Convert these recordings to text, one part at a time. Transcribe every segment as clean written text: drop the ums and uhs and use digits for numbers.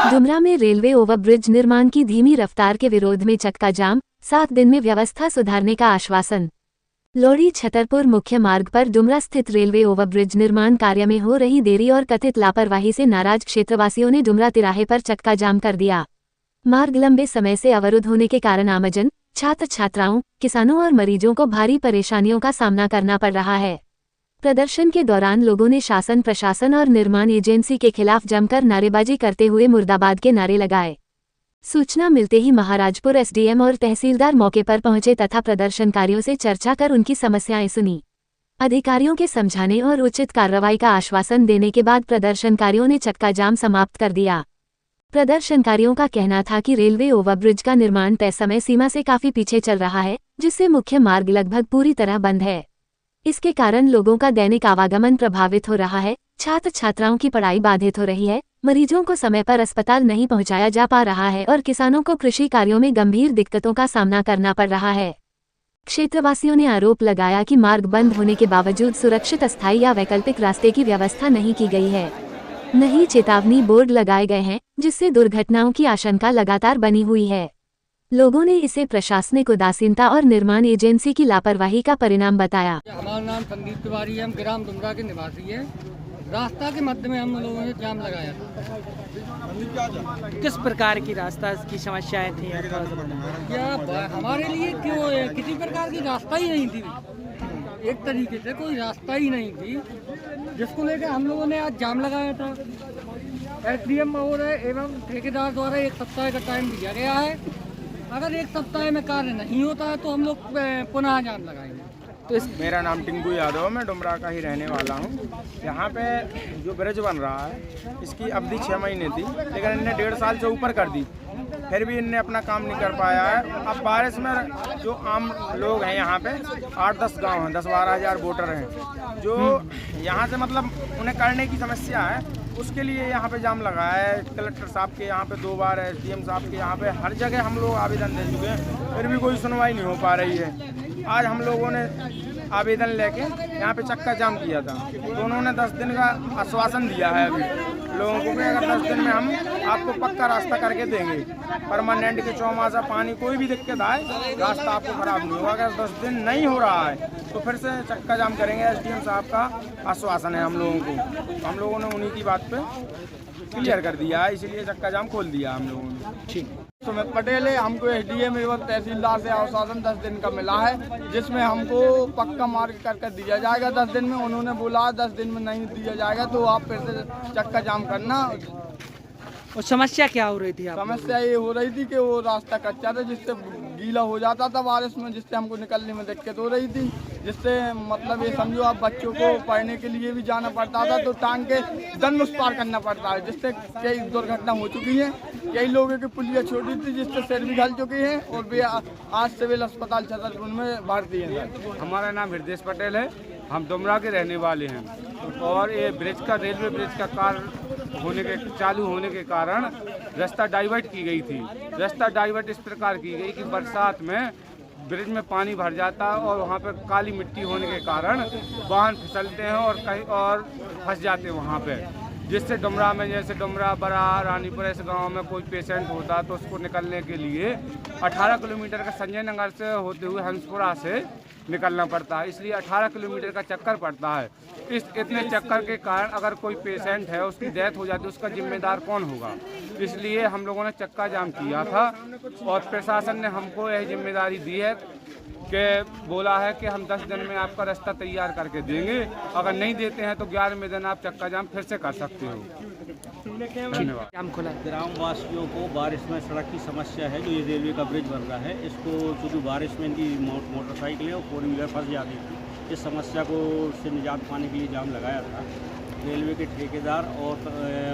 डुमरा में railway overbridge निर्माण की धीमी रफ्तार के विरोध में चक्का जाम, 7 दिन में व्यवस्था सुधारने का आश्वासन। लौड़ी छतरपुर मुख्य मार्ग पर डुमरा स्थित रेलवे ओवरब्रिज निर्माण कार्य में हो रही देरी और कथित लापरवाही से नाराज क्षेत्रवासियों ने डुमरा तिराहे पर चक्का जाम कर दिया। मार्ग लंबे समय से अवरुद्ध होने के कारण आमजन, छात्र छात्राओं, किसानों और मरीजों को भारी परेशानियों का सामना करना पड़ रहा है। प्रदर्शन के दौरान लोगों ने शासन प्रशासन और निर्माण एजेंसी के खिलाफ जमकर नारेबाजी करते हुए मुर्दाबाद के नारे लगाए। सूचना मिलते ही महाराजपुर एसडीएम और तहसीलदार मौके पर पहुंचे तथा प्रदर्शनकारियों से चर्चा कर उनकी समस्याएं सुनी। अधिकारियों के समझाने और उचित कार्रवाई का आश्वासन देने के बाद प्रदर्शनकारियों ने चक्का जाम समाप्त कर दिया। प्रदर्शनकारियों का कहना था कि रेलवे ओवरब्रिज का निर्माण तय समय सीमा से काफी पीछे चल रहा है, जिससे मुख्य मार्ग लगभग पूरी तरह बंद है। इसके कारण लोगों का दैनिक आवागमन प्रभावित हो रहा है, छात्र छात्राओं की पढ़ाई बाधित हो रही है, मरीजों को समय पर अस्पताल नहीं पहुंचाया जा पा रहा है और किसानों को कृषि कार्यों में गंभीर दिक्कतों का सामना करना पड़ रहा है। क्षेत्रवासियों ने आरोप लगाया कि मार्ग बंद होने के बावजूद सुरक्षित अस्थायी या वैकल्पिक रास्ते की व्यवस्था नहीं की गई है। नहीं चेतावनी बोर्ड लगाए गए हैं, जिससे दुर्घटनाओं की आशंका लगातार बनी हुई है। लोगों ने इसे प्रशासनिक उदासीनता और निर्माण एजेंसी की लापरवाही का परिणाम बताया। हमारा नाम संदीप तिवारी है, हम ग्राम डुमरा के निवासी हैं। रास्ता के मध्य में हम लोगों ने जाम लगाया। किस प्रकार की रास्ता की समस्याएं थी? क्या हमारे लिए क्यों किसी प्रकार की रास्ता ही नहीं थी, एक तरीके से कोई रास्ता ही नहीं थी, जिसको लेकर हम लोगों ने आज जाम लगाया था। एसडीएम और एवं ठेकेदार द्वारा 1 सप्ताह का टाइम दिया गया है। अगर 1 सप्ताह में कार्य नहीं होता है तो हम लोग पुनः जाम लगाएंगे। तो मेरा नाम टिंकू यादव है, मैं डुमरा का ही रहने वाला हूँ। यहाँ पे जो ब्रिज बन रहा है, इसकी अवधि 6 महीने थी, लेकिन इनने 1.5 साल से ऊपर कर दी, फिर भी इनने अपना काम नहीं कर पाया है। अब बारिश में जो आम लोग हैं यहाँ पे 8-10 गांव हैं, 10-12 हज़ार वोटर हैं, जो यहाँ से मतलब उन्हें करने की समस्या है, उसके लिए यहाँ पे जाम लगाया है। कलेक्टर साहब के यहाँ पे 2 बार, एसडीएम साहब के यहाँ पे, हर जगह हम लोग आवेदन दे चुके हैं, फिर भी कोई सुनवाई नहीं हो पा रही है। आज हम लोगों ने आवेदन लेके यहाँ पे चक्का जाम किया था, तो उन्होंने 10 दिन का आश्वासन दिया है अभी लोगों को कि अगर 10 दिन में हम आपको पक्का रास्ता करके देंगे, परमानेंट के चौमासा पानी कोई भी दिक्कत आए, रास्ता आपको खराब नहीं होगा। अगर 10 दिन नहीं हो रहा है तो फिर से चक्का जाम करेंगे। एसडीएम साहब का आश्वासन है हम लोगों को, हम लोगों ने उन्हीं की बात पे क्लियर कर दिया है, इसीलिए चक्का जाम खोल दिया हम लोगों ने। ठीक। सुमित पटेल है, हमको एसडीएम एवं तहसीलदार से आश्वासन 10 दिन का मिला है, जिसमें हमको पक्का मार्ग कर दिया जाएगा 10 दिन में। उन्होंने बोला 10 दिन में नहीं दिया जाएगा तो आप फिर से चक्का जाम करना। और समस्या क्या हो रही थी? समस्या ये हो रही थी कि वो रास्ता कच्चा था, जिससे गीला हो जाता था बारिश में, जिससे हमको निकलने में दिक्कत हो रही थी, जिससे मतलब ये समझो आप बच्चों को पढ़ने के लिए भी जाना पड़ता था तो टांग के धनुष पार करना पड़ता है, जिससे कई दुर्घटना हो चुकी है। कई लोगों की पुलिया छोटी थी, जिससे सिर भी घल चुकी है और वे आज सिविल अस्पताल छतरपुर में भर्ती हैं। हमारा नाम हृदय पटेल है, हम डुमरा के रहने वाले हैं और ये ब्रिज का, रेलवे ब्रिज का कार्य चालू होने के कारण रास्ता डाइवर्ट की गई थी। रास्ता डाइवर्ट इस प्रकार की गई कि बरसात में ब्रिज में पानी भर जाता और वहाँ पर काली मिट्टी होने के कारण वाहन फिसलते हैं और कहीं और फंस जाते हैं वहाँ पे, जिससे डुमरा में, जैसे डुमरा, बरा, रानीपुर ऐसे गाँव में कोई पेशेंट होता तो उसको निकलने के लिए 18 किलोमीटर का संजय नगर से होते हुए हंसपुरा से निकलना पड़ता है, इसलिए 18 किलोमीटर का चक्कर पड़ता है। इतने चक्कर के कारण अगर कोई पेशेंट है, उसकी डेथ हो जाती है, उसका जिम्मेदार कौन होगा? इसलिए हम लोगों ने चक्का जाम किया था और प्रशासन ने हमको यह जिम्मेदारी दी है कि बोला है कि हम 10 दिन में आपका रास्ता तैयार करके देंगे, अगर नहीं देते हैं तो 11वें दिन आप चक्का जाम फिर से कर सकते हो। धन्यवाद। जाम खोला। ग्राम वासियों को बारिश में सड़क की समस्या है, जो ये रेलवे का ब्रिज बन रहा है, इसको चूँकि बारिश में इनकी मोटरसाइकिलें और 4 व्हीलर फंस जाती थी, इस समस्या को से निजात पाने के लिए जाम लगाया था। रेलवे के ठेकेदार और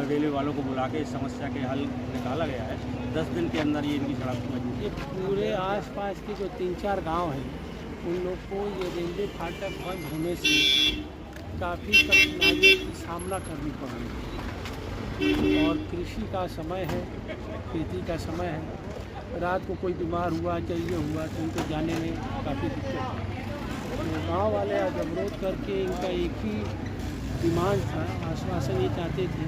रेलवे वालों को बुला के इस समस्या के हल निकाला गया है। 10 दिन के अंदर ये इनकी सड़क मौजूद है। पूरे आसपास के जो 3-4 गांव हैं, उन लोग को ये रेलवे फाटक बंद होने से काफ़ी कठिनाइयों की सामना करनी पड़ रही है। और कृषि का समय है, खेती का समय है, रात को कोई बीमार हुआ, चाहिए हुआ तो उनको जाने में काफ़ी दिक्कत है। तो गाँव वाले आज अवरोध करके इनका एक ही डिमांड था, आश्वासन ये चाहते थे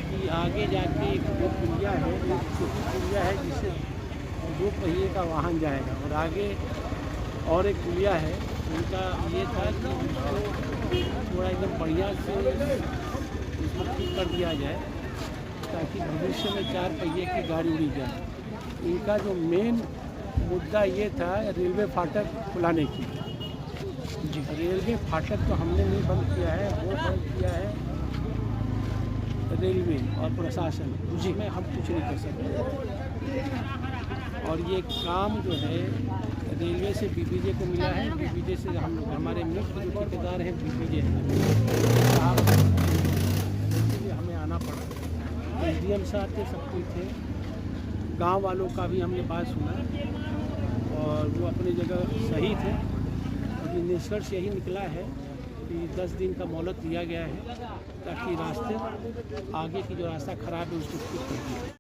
कि आगे जाके एक जो पुलिया है, एक छोटी पुलिया है जिससे 2 पहिए का वाहन जाएगा, और आगे और एक पुलिया है। उनका ये था कि उसको थोड़ा एकदम बढ़िया से इसको ठीक कर दिया जाए ताकि भविष्य में 4 पहिए की गाड़ी उड़ी जाए। इनका जो मेन मुद्दा ये था रेलवे फाटक खुलाने की। रेलवे फाटक तो हमने नहीं बंद किया है, वो बंद किया है रेलवे और प्रशासन, उसमें हम कुछ नहीं कर सकते। और ये काम जो है रेलवे से बीबीजे को मिला है, बीबीजे से हम लोग, हमारे मुख्य जो ठेकेदार हैं बीबीजे साहब, इसलिए हमें आना पड़ा। एसडीएम साहब थे, सब कुछ थे, गांव वालों का भी हमने बात सुना और वो अपनी जगह सही थे। अभी निष्कर्ष यही निकला है कि 10 दिन का मोहलत दिया गया है ताकि रास्ते आगे की जो रास्ता खराब है उसको ठीक कर दिया।